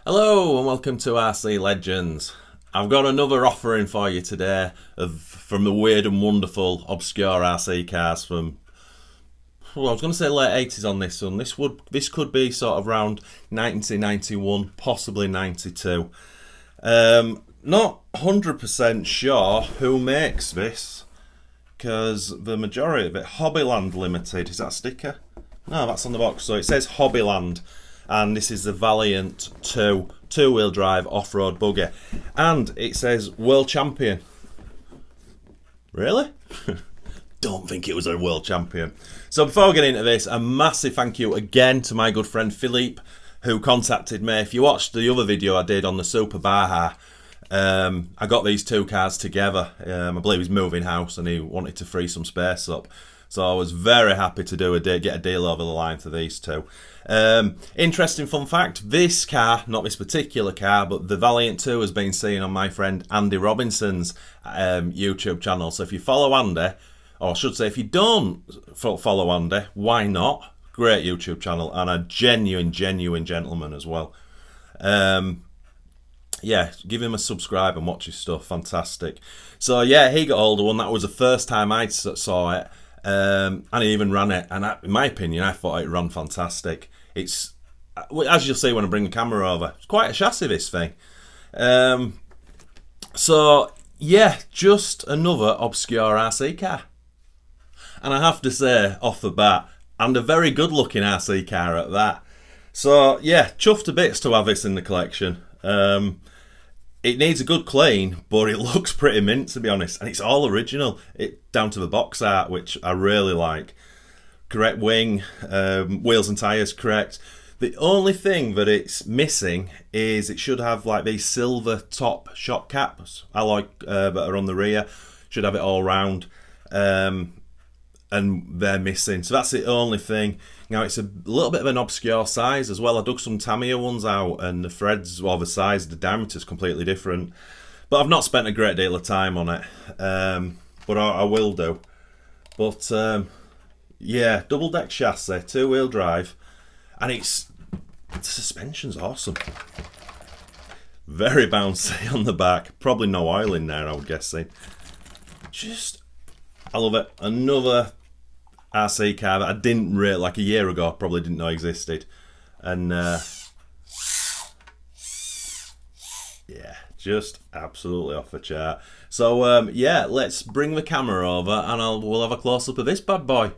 Hello and welcome to RC Legends. I've got another offering for you today from the weird and wonderful obscure RC cars from, well, I was going to say late 80s on this one. This could be sort of around 1991, possibly 92. Not 100% sure who makes this, because the majority of it, Hobbyland Limited, is that a sticker? No, that's on the box. So it says Hobbyland, and this is the Valiant 2 two-wheel drive off-road buggy, and it says World Champion. Really? Don't think it was a World Champion. So before we get into this, a massive thank you again to my good friend Philippe, who contacted me. If you watched the other video I did on the Super Baja, I got these two cars together. I believe he's moving house and he wanted to free some space up. So I was very happy to get a deal over the line for these two. Interesting fun fact, this car, not this particular car, but the Valiant 2 has been seen on my friend Andy Robinson's YouTube channel. So if you follow Andy, or I should say if you don't follow Andy, why not? Great YouTube channel and a genuine gentleman as well. Yeah, give him a subscribe and watch his stuff. Fantastic. So yeah, he got hold of one. That was the first time I saw it. And he even ran it, and in my opinion, I thought it ran fantastic. It's, as you'll see when I bring the camera over, it's quite a chassis, this thing. So yeah, just another obscure RC car, and I have to say off the bat, and a very good looking RC car at that. So yeah, chuffed to bits to have this in the collection. It needs a good clean, but it looks pretty mint, to be honest. And it's all original, down to the box art, which I really like. Correct wing, wheels and tyres correct. The only thing that it's missing is it should have like these silver top shock caps, alloy that are on the rear. Should have it all round. And they're missing. So that's the only thing. Now, it's a little bit of an obscure size as well. I dug some Tamiya ones out, and the threads, well, the size, the diameter is completely different. But I've not spent a great deal of time on it. But I will do. But, yeah, double-deck chassis, two-wheel drive. And the suspension's awesome. Very bouncy on the back. Probably no oil in there, I would guessing. I love it. Another RC car that I didn't really, like a year ago, probably didn't know existed. And yeah, just absolutely off the chart. So yeah, let's bring the camera over and we'll have a close-up of this bad boy.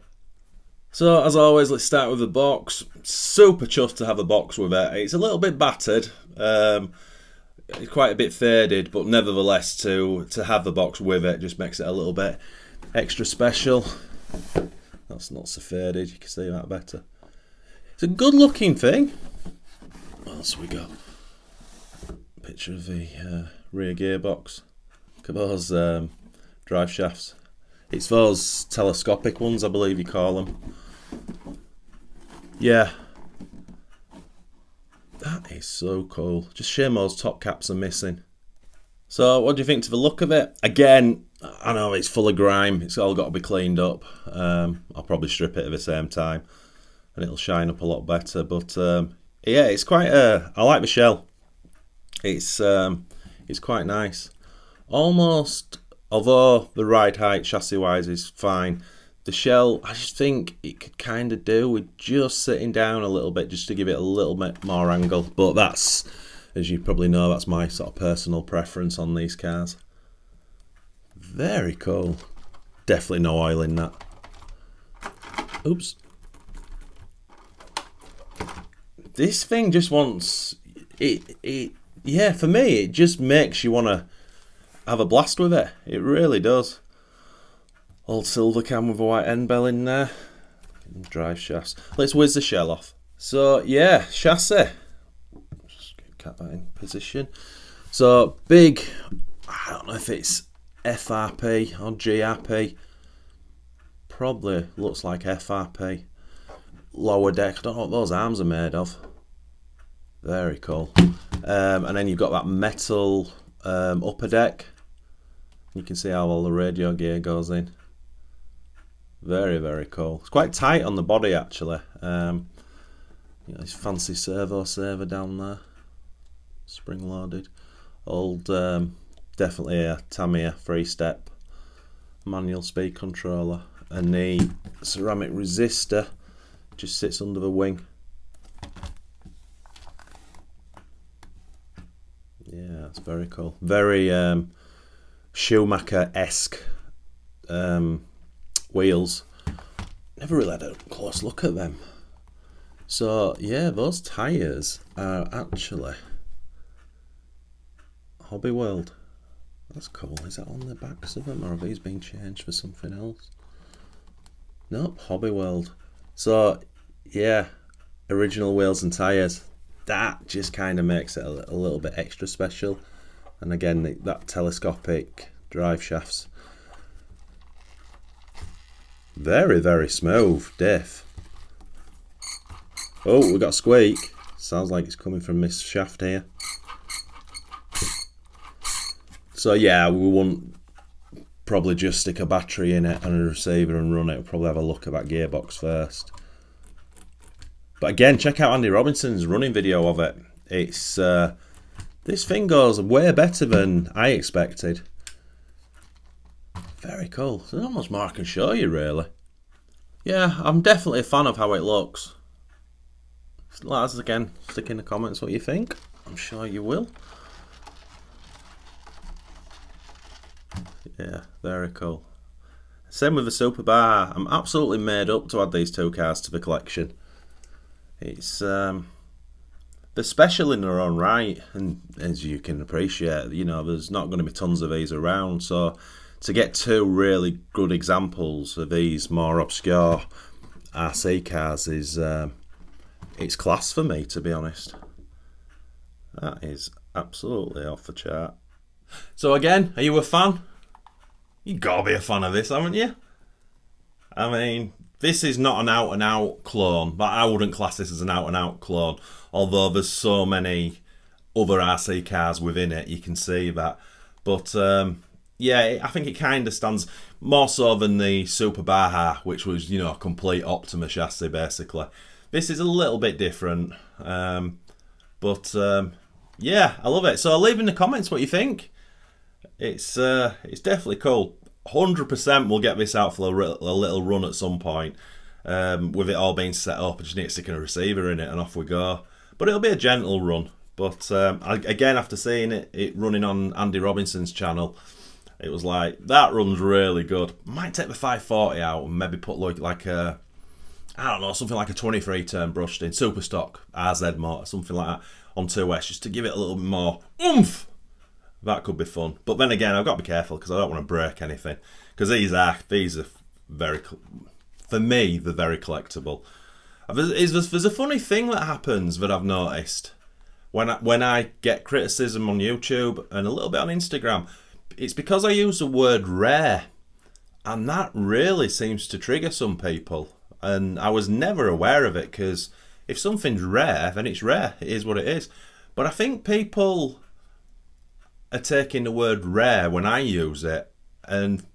So as always, let's start with the box. Super chuffed to have a box with it. It's a little bit battered. It's quite a bit faded, but nevertheless to have the box with it just makes it a little bit extra special. That's not so faded, you can see that better. It's a good looking thing. What else we got? Picture of the rear gearbox. Look at those drive shafts. It's those telescopic ones, I believe you call them. Yeah. That is so cool. Just shame those top caps are missing. So what do you think to the look of it? Again, I know it's full of grime. It's all got to be cleaned up. I'll probably strip it at the same time and it'll shine up a lot better. But yeah, it's quite I like the shell. It's quite nice. Almost, although the ride height chassis wise is fine, the shell, I just think it could kind of do with just sitting down a little bit just to give it a little bit more angle. But that's, as you probably know, that's my sort of personal preference on these cars. Very cool. Definitely no oil in that. Oops. This thing just wants it. Yeah, for me, it just makes you want to have a blast with it. It really does. Old silver cam with a white end bell in there. Drive shafts. Let's whiz the shell off. So yeah, chassis. Just get that in position. So big. I don't know if it's FRP or GRP. Probably looks like FRP. Lower deck. I don't know what those arms are made of. Very cool. And then you've got that metal upper deck. You can see how all the radio gear goes in. Very, very cool. It's quite tight on the body actually. You know, this fancy servo saver down there. spring loaded. Old, definitely a Tamiya 3-step manual speed controller, and the ceramic resistor just sits under the wing. Yeah, that's very cool. Very Schumacher-esque wheels. Never really had a close look at them. So yeah, those tyres are actually Hobby World. That's cool. Is that on the backs of them, or have these been changed for something else? Nope, Hobby World. So yeah, original wheels and tyres. That just kind of makes it a little bit extra special. And again, that telescopic drive shafts. Very, very smooth diff. Oh, we got a squeak. Sounds like it's coming from this shaft here. So yeah, we won't probably just stick a battery in it and a receiver and run it. We'll probably have a look at that gearbox first. But again, check out Andy Robinson's running video of it. It's this thing goes way better than I expected. Very cool. There's not much more I can show you, really. Yeah, I'm definitely a fan of how it looks. Let us again stick in the comments what you think. I'm sure you will. Yeah, very cool. Same with the Super Bar. I'm absolutely made up to add these two cars to the collection. It's they're special in their own right, and as you can appreciate, you know, there's not going to be tons of these around. So to get two really good examples of these more obscure RC cars is it's class for me, to be honest. That is absolutely off the chart. So again, are you a fan? You gotta be a fan of this, haven't you? I mean, this is not an out-and-out clone, but I wouldn't class this as an out-and-out clone, although there's so many other RC cars within it, you can see that. But yeah, I think it kind of stands more so than the Super Baja, which was, you know, a complete Optima chassis, basically. This is a little bit different, but yeah, I love it. So leave in the comments what you think. It's definitely cool. 100% we'll get this out for a little run at some point. With it all being set up, I just need to stick a receiver in it and off we go. But it'll be a gentle run. But again, after seeing it running on Andy Robinson's channel, it was like, that run's really good. Might take the 540 out and maybe put like a, I don't know, something like a 23 turn brushed in super stock RZ motor, something like that on 2S, just to give it a little bit more oomph. That could be fun. But then again, I've got to be careful because I don't want to break anything. Because these are very, for me, they're very collectible. There's a funny thing that happens that I've noticed when I get criticism on YouTube and a little bit on Instagram. It's because I use the word rare, and that really seems to trigger some people. And I was never aware of it, because if something's rare, then it's rare. It is what it is. But I think people are taking the word rare when I use it and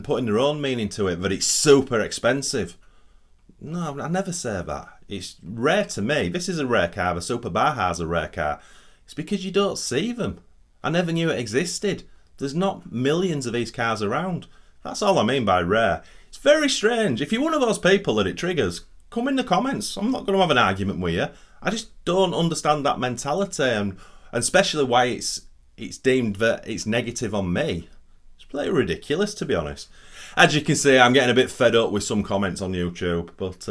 putting their own meaning to it, that it's super expensive. No, I never say that. It's rare to me. This is a rare car. The Super Baja's a rare car. It's because you don't see them. I never knew it existed. There's not millions of these cars around. That's all I mean by rare. It's very strange. If you're one of those people that it triggers, come in the comments. I'm not going to have an argument with you. I just don't understand that mentality, and especially why it's deemed that it's negative on me. It's pretty ridiculous, to be honest. As you can see, I'm getting a bit fed up with some comments on YouTube, but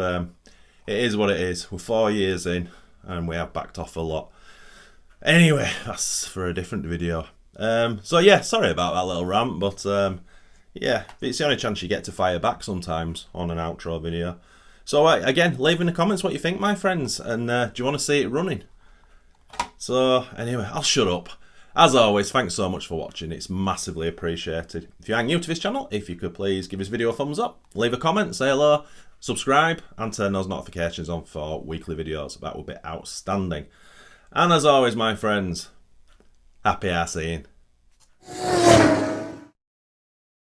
it is what it is. We're 4 years in, and we have backed off a lot. Anyway, that's for a different video. So yeah, sorry about that little rant, but yeah, it's the only chance you get to fire back sometimes on an outro video. So again, leave in the comments what you think, my friends, and do you want to see it running? So anyway, I'll shut up. As always, thanks so much for watching. It's massively appreciated. If you are new to this channel, if you could please give this video a thumbs up, leave a comment, say hello, subscribe, and turn those notifications on for weekly videos. That would be outstanding. And as always, my friends, happy RCing.